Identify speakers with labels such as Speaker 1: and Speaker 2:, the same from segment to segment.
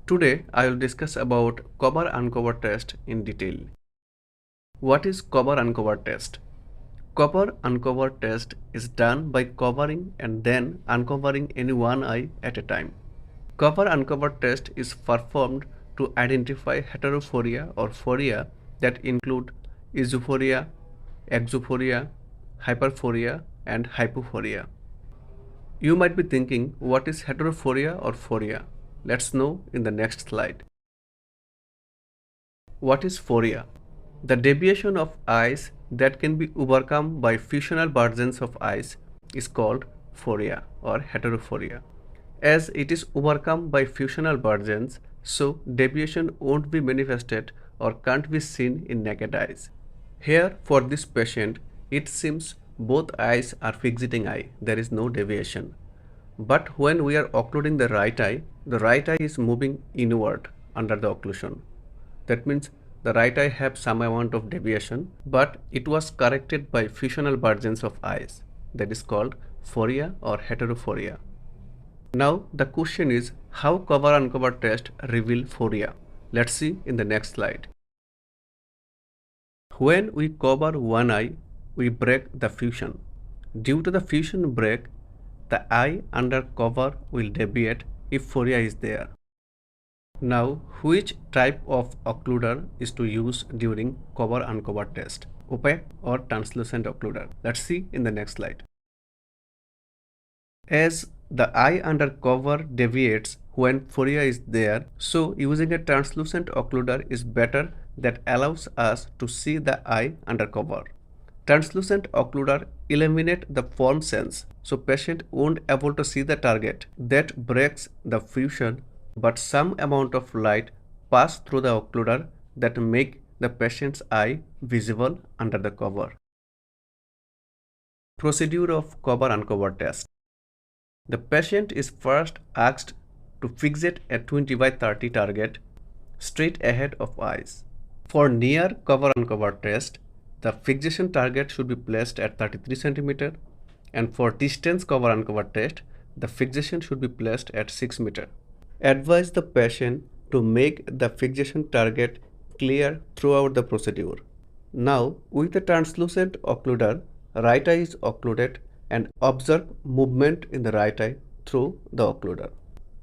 Speaker 1: Today I will discuss about cover-uncover test in detail. What is cover-uncover test? Cover-uncover test is done by covering and then uncovering any one eye at a time. Cover-uncover test is performed to identify heterophoria or phoria that include esophoria, exophoria, hyperphoria, and hypophoria. You might be thinking, what is heterophoria or phoria? Let's know in the next slide. What is phoria? The deviation of eyes that can be overcome by fusional versions of eyes is called phoria or heterophoria. As it is overcome by fusional versions, so deviation won't be manifested or can't be seen in naked eyes. Here, for this patient, it seems both eyes are fixating eye, there is no deviation. But when we are occluding the right eye is moving inward under the occlusion. That means the right eye have some amount of deviation, but it was corrected by fusional versions of eyes. That is called phoria or heterophoria. Now the question is, how cover-uncover test reveal phoria? Let's see in the next slide. When we cover one eye, we break the fusion. Due to the fusion break, the eye under cover will deviate if phoria is there. Now, which type of occluder is to use during cover-uncover test? Opaque or translucent occluder? Let's see in the next slide. As the eye under cover deviates when phoria is there, so using a translucent occluder is better that allows us to see the eye under cover. Translucent occluder eliminate the form sense, so patient won't able to see the target. That breaks the fusion, but some amount of light pass through the occluder that make the patient's eye visible under the cover. Procedure of cover-uncover test. The patient is first asked to fixate a 20/30 target straight ahead of eyes. For near cover-uncover test, the fixation target should be placed at 33 cm, and for distance cover-uncover test, the fixation should be placed at 6 m. Advise the patient to make the fixation target clear throughout the procedure. Now, with the translucent occluder, right eye is occluded and observe movement in the right eye through the occluder.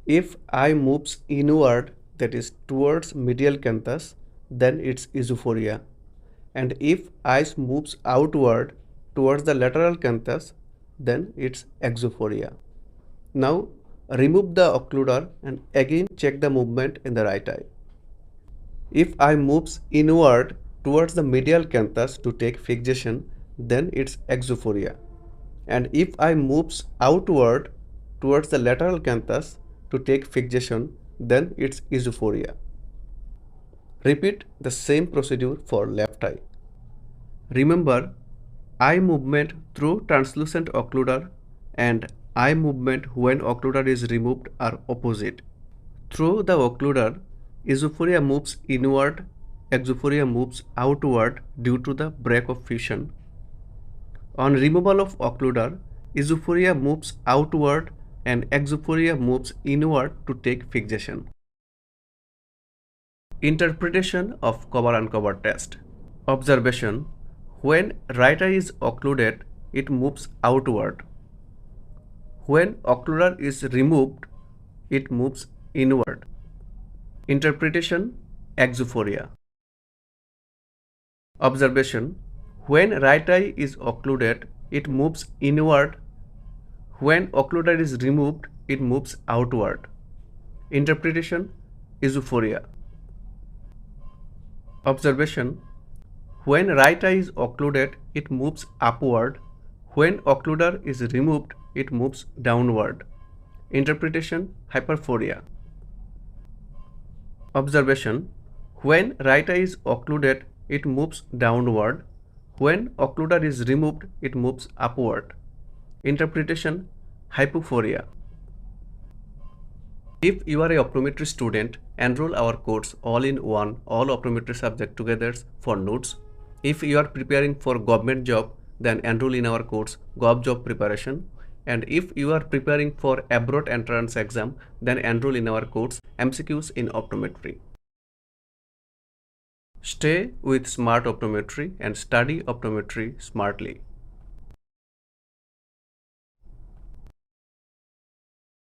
Speaker 1: If eye moves inward, that is towards medial canthus, then it's esophoria. And if eyes moves outward towards the lateral canthus, then it's exophoria. Now remove the occluder and again check the movement in the right eye. If eye moves inward towards the medial canthus to take fixation, then it's exophoria. And if eye moves outward towards the lateral canthus to take fixation, then it's esophoria. Repeat the same procedure for left eye. Remember, eye movement through translucent occluder and eye movement when occluder is removed are opposite. Through the occluder, esophoria moves inward, exophoria moves outward due to the break of fusion. On removal of occluder, esophoria moves outward and exophoria moves inward to take fixation. Interpretation of cover-uncover test. Observation: when right eye is occluded, it moves outward. When occluder is removed, it moves inward. Interpretation: exophoria. Observation: when right eye is occluded, it moves inward. When occluder is removed, it moves outward. Interpretation: esophoria. Observation: when right eye is occluded, it moves upward. When occluder is removed, it moves downward. Interpretation: hyperphoria. Observation: when right eye is occluded, it moves downward. When occluder is removed, it moves upward. Interpretation: hypophoria. If you are a optometry student, enroll our course all-in-one, all optometry subject together for notes. If you are preparing for government job, then enroll in our course Gov Job Preparation. And if you are preparing for abroad entrance exam, then enroll in our course MCQs in Optometry. Stay with Smart Optometry and study optometry smartly.